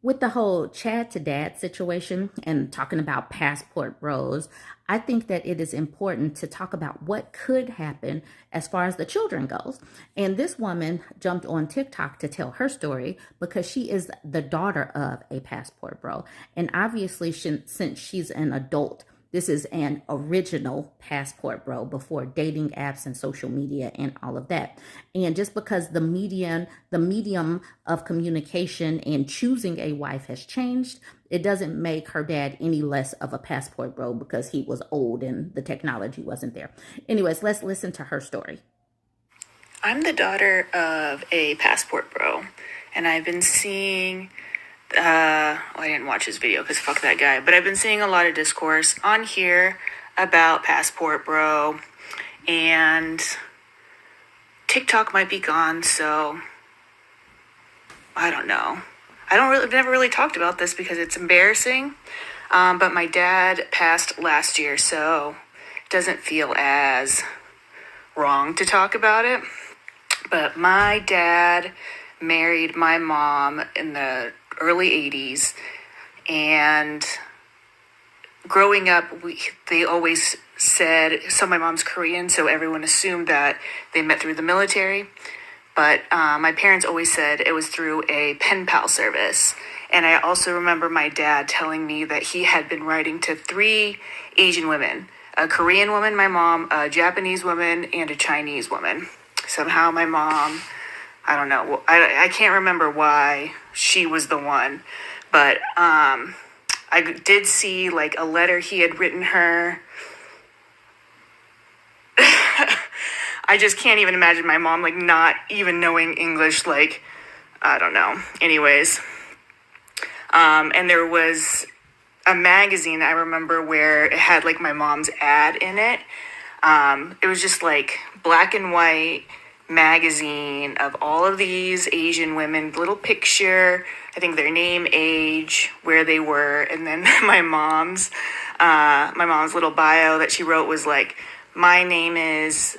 With the whole Chad to Dad situation and talking about passport bros, I think that it is important to talk about what could happen as far as the children goes. And this woman jumped on TikTok to tell her story because she is the daughter of a passport bro. And obviously, since she's an adult, this is an original passport bro before dating apps and social media and all of that. And just because the medium of communication and choosing a wife has changed, it doesn't make her dad any less of a passport bro because he was old and the technology wasn't there. Anyways, let's listen to her story. I'm the daughter of a passport bro, and I've been seeing. I didn't watch his video because fuck that guy, but I've been seeing a lot of discourse on here about passport bro, and TikTok might be gone, so I don't know. I've never really talked about this because it's embarrassing, but my dad passed last year, so it doesn't feel as wrong to talk about it. But my dad married my mom in the early 80s, and growing up, they always said, so my mom's Korean, so everyone assumed that they met through the military. But my parents always said it was through a pen pal service. And I also remember my dad telling me that he had been writing to 3 Asian women, a Korean woman, my mom, a Japanese woman, and a Chinese woman. Somehow my mom, I don't know, I can't remember why she was the one, but I did see like a letter he had written her. I just can't even imagine my mom like not even knowing English, like, I don't know. Anyways, and there was a magazine I remember where it had like my mom's ad in it. It was just like black and white magazine of all of these Asian women, little picture, I think their name, age, where they were, and then my mom's little bio that she wrote was like, my name is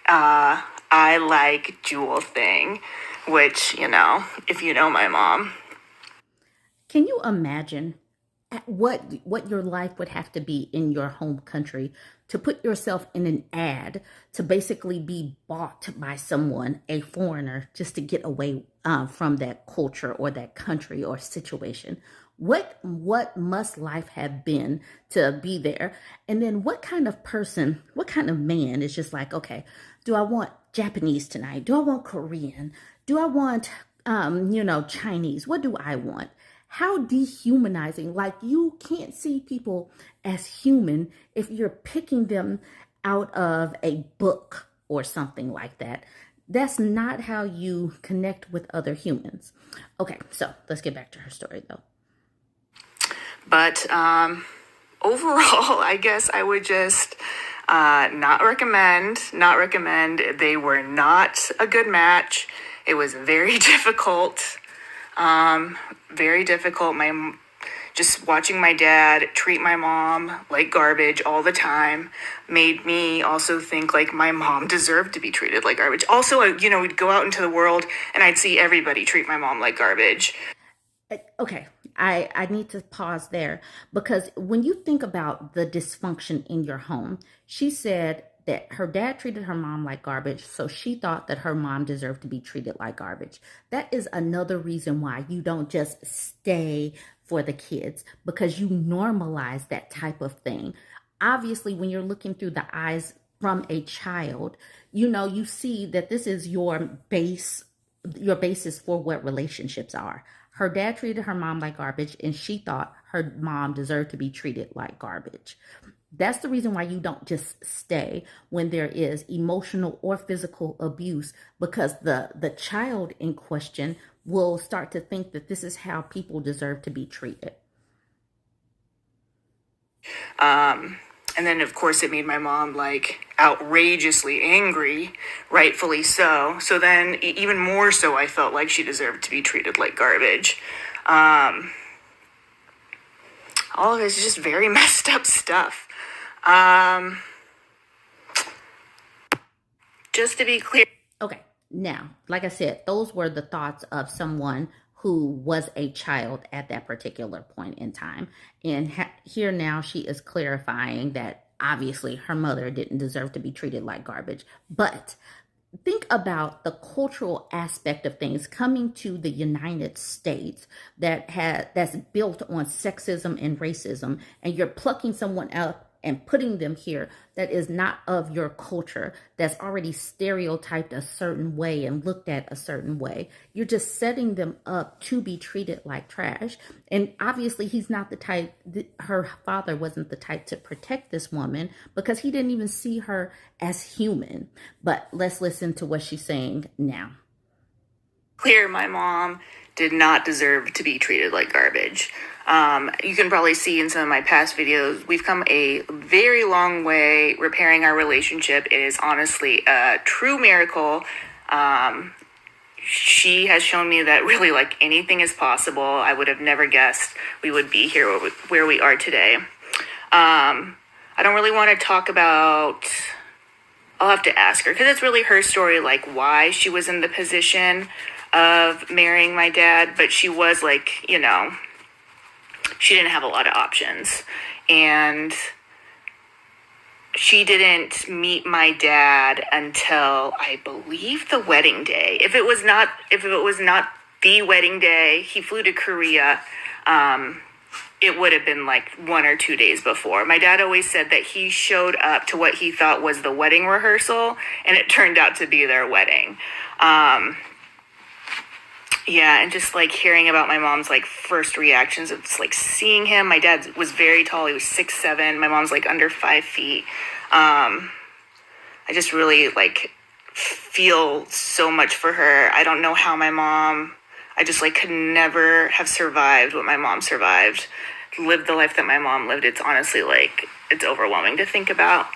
I like Jewel Thing, which, if you know my mom. Can you imagine what your life would have to be in your home country to put yourself in an ad to basically be bought by someone, a foreigner, just to get away from that culture or that country or situation? What must life have been to be there? And then what kind of person, what kind of man is just like, okay, do I want Japanese tonight? Do I want Korean? Do I want Chinese? What do I want? How dehumanizing. Like, you can't see people as human if you're picking them out of a book or something like that. That's not how you connect with other humans. Okay, so let's get back to her story though. But overall, I guess I would just not recommend. Not recommend. They were not a good match. It was very difficult. Very difficult. Just watching my dad treat my mom like garbage all the time made me also think like my mom deserved to be treated like garbage. Also, we'd go out into the world and I'd see everybody treat my mom like garbage. Okay, I need to pause there because when you think about the dysfunction in your home, she said that her dad treated her mom like garbage, so she thought that her mom deserved to be treated like garbage. That is another reason why you don't just stay for the kids, because you normalize that type of thing. Obviously, when you're looking through the eyes from a child, you see that this is your basis for what relationships are. Her dad treated her mom like garbage, and she thought her mom deserved to be treated like garbage. That's the reason why you don't just stay when there is emotional or physical abuse, because the child in question will start to think that this is how people deserve to be treated. And then, of course, it made my mom like outrageously angry, rightfully so. So then, even more so, I felt like she deserved to be treated like garbage. All of it is just very messed up stuff. Just to be clear. Okay, now, like I said, those were the thoughts of someone who was a child at that particular point in time. And here now she is clarifying that obviously her mother didn't deserve to be treated like garbage. But think about the cultural aspect of things coming to the United States that's built on sexism and racism, and you're plucking someone up and putting them here that is not of your culture, that's already stereotyped a certain way and looked at a certain way. You're just setting them up to be treated like trash. And obviously, he's not the type, her father wasn't the type to protect this woman because he didn't even see her as human. But let's listen to what she's saying now. Clear, my mom did not deserve to be treated like garbage. You can probably see in some of my past videos, we've come a very long way repairing our relationship. It is honestly a true miracle. She has shown me that really, like, anything is possible. I would have never guessed we would be here where we are today. I don't really want to talk about, I'll have to ask her because it's really her story, like why she was in the position of marrying my dad, but she was like, you know, she didn't have a lot of options. And she didn't meet my dad until I believe the wedding day. If it was not the wedding day, he flew to Korea. It would have been like 1 or 2 days before. My dad always said that he showed up to what he thought was the wedding rehearsal, and it turned out to be their wedding. Yeah, and just like hearing about my mom's like first reactions of just like seeing him. My dad was very tall. He was 6'7". My mom's like under 5 feet. I just really like feel so much for her. I don't know how I just like could never have survived what my mom survived, lived the life that my mom lived. It's honestly like, it's overwhelming to think about.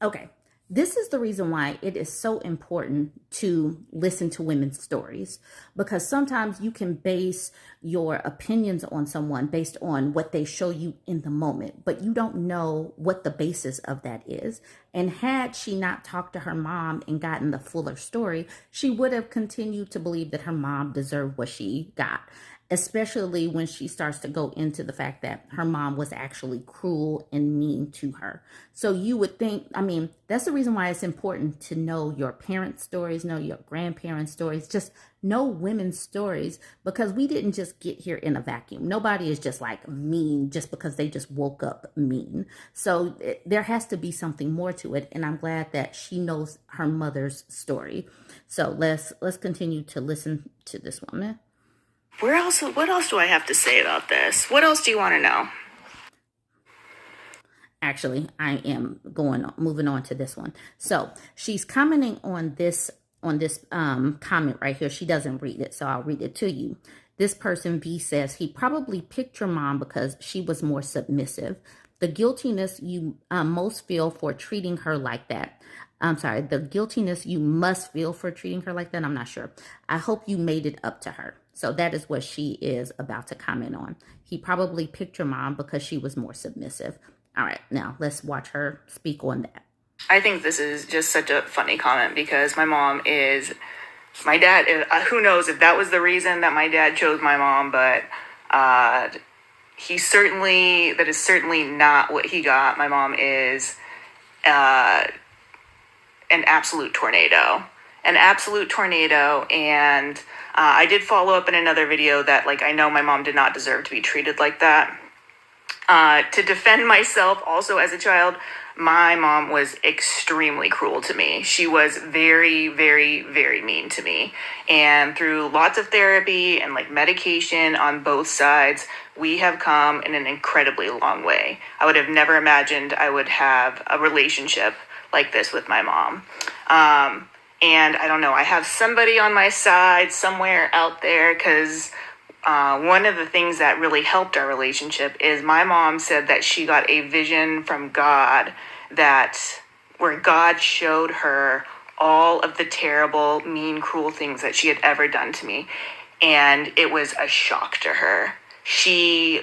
Okay. This is the reason why it is so important to listen to women's stories, because sometimes you can base your opinions on someone based on what they show you in the moment, but you don't know what the basis of that is. And had she not talked to her mom and gotten the fuller story, she would have continued to believe that her mom deserved what she got, especially when she starts to go into the fact that her mom was actually cruel and mean to her. So you would think, I mean, that's the reason why it's important to know your parents' stories, know your grandparents' stories, just know women's stories, because we didn't just get here in a vacuum. Nobody is just like mean just because they just woke up mean. So there has to be something more to it. And I'm glad that she knows her mother's story. So let's continue to listen to this woman. What else do I have to say about this? What else do you want to know? Actually, I am moving on to this one. So she's commenting on this comment right here. She doesn't read it, so I'll read it to you. This person, V, says he probably picked your mom because she was more submissive. The guiltiness you most feel for treating her like that. I'm sorry, the guiltiness you must feel for treating her like that. I'm not sure. I hope you made it up to her. So that is what she is about to comment on. He probably picked your mom because she was more submissive. All right, now let's watch her speak on that. I think this is just such a funny comment because my dad, who knows if that was the reason that my dad chose my mom, but that is certainly not what he got. My mom is an absolute tornado. And I did follow up in another video that, like, I know my mom did not deserve to be treated like that. To defend myself, also as a child, my mom was extremely cruel to me. She was very, very, very mean to me. And through lots of therapy and like medication on both sides, we have come in an incredibly long way. I would have never imagined I would have a relationship like this with my mom. And I don't know, I have somebody on my side somewhere out there, because one of the things that really helped our relationship is my mom said that she got a vision from God where God showed her all of the terrible, mean, cruel things that she had ever done to me. And it was a shock to her. She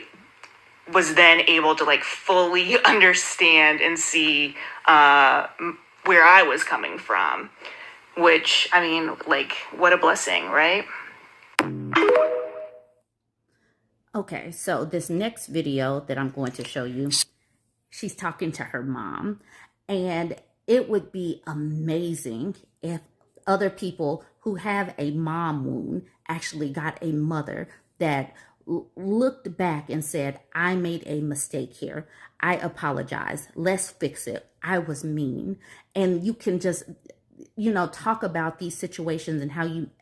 was then able to like fully understand and see where I was coming from. which, I mean, like, what a blessing, right? Okay, so this next video that I'm going to show you, she's talking to her mom, and it would be amazing if other people who have a mom wound actually got a mother that looked back and said, I made a mistake here. I apologize. Let's fix it. I was mean. And you can just, talk about these situations and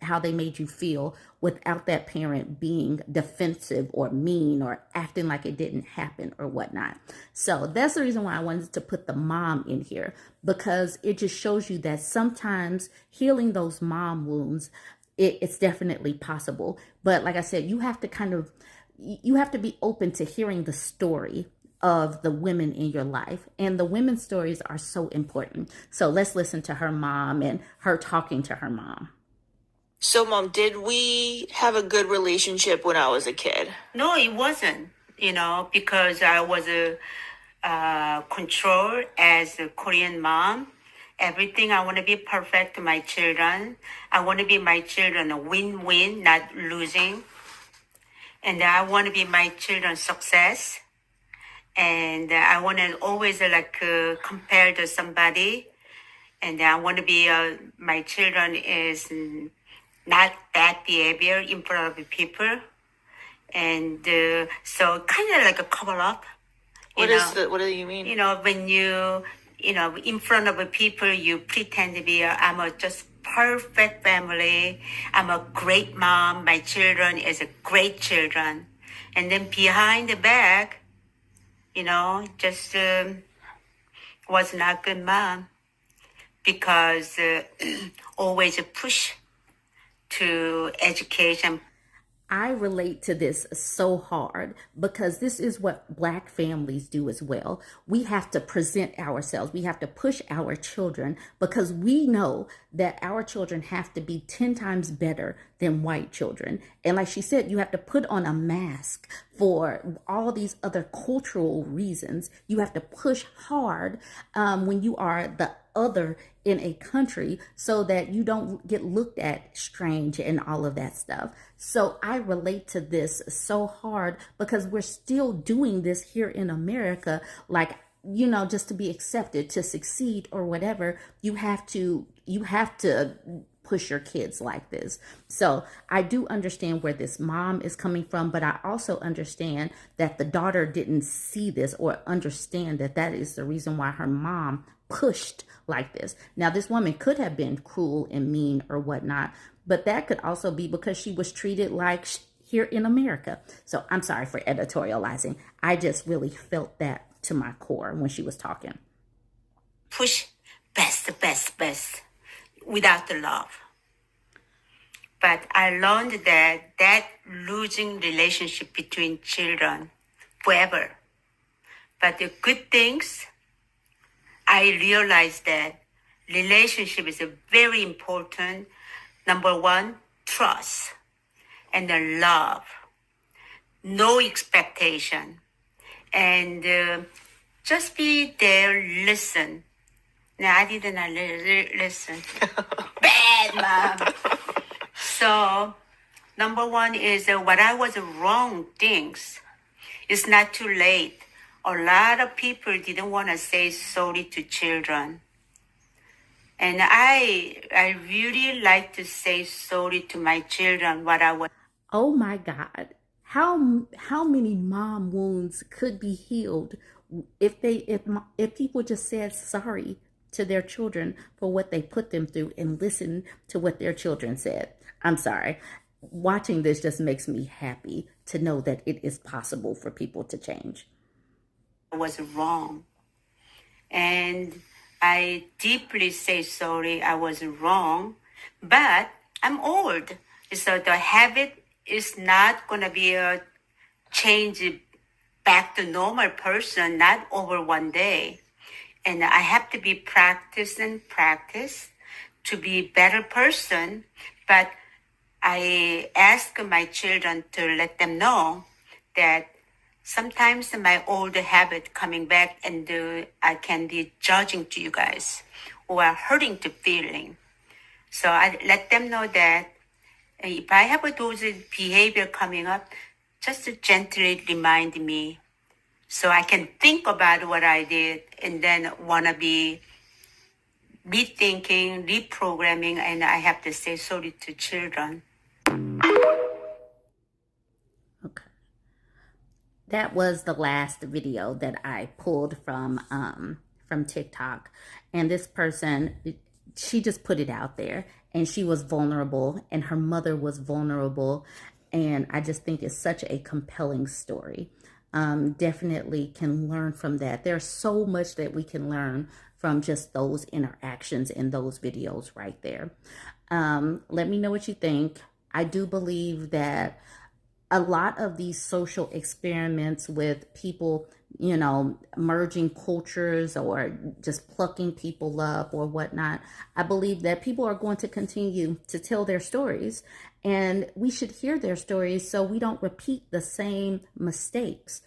how they made you feel without that parent being defensive or mean or acting like it didn't happen or whatnot. So that's the reason why I wanted to put the mom in here, because it just shows you that sometimes healing those mom wounds, it's definitely possible. But like I said, you have to be open to hearing the story of the women in your life. And the women's stories are so important. So let's listen to her mom and her talking to her mom. So, Mom, did we have a good relationship when I was a kid? No, it wasn't, because I was controlled as a Korean mom. Everything, I want to be perfect to my children. I want to be my children a win-win, not losing. And I want to be my children's success. And I want to always compare to somebody. And I want to be, my children is not bad behavior in front of people. And so kind of like a cover up. What do you mean? When you, in front of people, you pretend to be, I'm a just perfect family. I'm a great mom. My children is a great children. And then behind the back, just was not good mom, because always a push to education. I relate to this so hard because this is what Black families do as well. We have to present ourselves. We have to push our children because we know that our children have to be 10 times better than white children. And like she said, you have to put on a mask for all these other cultural reasons. You have to push hard when you are the other in a country so that you don't get looked at strange and all of that stuff. So I relate to this so hard because we're still doing this here in America. Like, just to be accepted, to succeed or whatever, you have to push your kids like this. So I do understand where this mom is coming from, but I also understand that the daughter didn't see this or understand that that is the reason why her mom pushed like this. Now, this woman could have been cruel and mean or whatnot, but that could also be because she was treated like here in America. So I'm sorry for editorializing. I just really felt that to my core when she was talking. Push best, without the love. But I learned that losing relationship between children forever. But the good things, I realized that relationship is a very important. Number one, trust and then love, no expectation, and just be there, listen. Now, I didn't listen. Bad mom. So, number one is what I was wrong things. It's not too late. A lot of people didn't want to say sorry to children. And I really like to say sorry to my children, what I was. Oh my God. How many mom wounds could be healed if people just said sorry to their children for what they put them through and listen to what their children said. I'm sorry. Watching this just makes me happy to know that it is possible for people to change. I was wrong. And I deeply say sorry, I was wrong. But I'm old. So the habit is not going to be a change back to normal person, not over one day. And I have to be practice to be better person. But I ask my children to let them know that sometimes my old habit coming back and I can be judging to you guys or hurting the feeling. So I let them know that if I have those behavior coming up, just gently remind me so I can think about what I did and then want to be rethinking, reprogramming, and I have to say sorry to children. Okay. That was the last video that I pulled from TikTok. And this person, she just put it out there, and she was vulnerable, and her mother was vulnerable. And I just think it's such a compelling story. Definitely can learn from that. There's so much that we can learn from just those interactions in those videos right there. Let me know what you think. I do believe that a lot of these social experiments with people, you know, merging cultures or just plucking people up or whatnot, I believe that people are going to continue to tell their stories, and we should hear their stories so we don't repeat the same mistakes.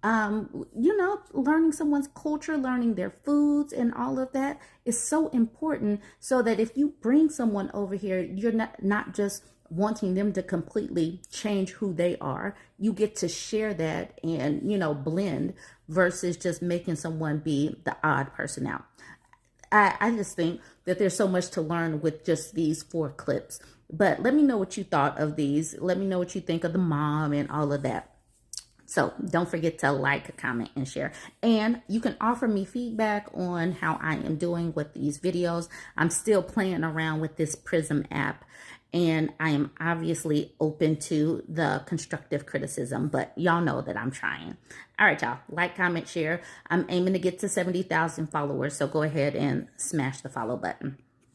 You know, learning someone's culture, learning their foods and all of that is so important, so that if you bring someone over here, you're not just wanting them to completely change who they are. You get to share that and, you know, blend, versus just making someone be the odd person out. I just think that there's so much to learn with just these 4 clips. But let me know what you thought of these. Let me know what you think of the mom and all of that. So don't forget to like, comment, and share. And you can offer me feedback on how I am doing with these videos. I'm still playing around with this Prism app, and I am obviously open to the constructive criticism, but y'all know that I'm trying. All right, y'all. Like, comment, share. I'm aiming to get to 70,000 followers, so go ahead and smash the follow button.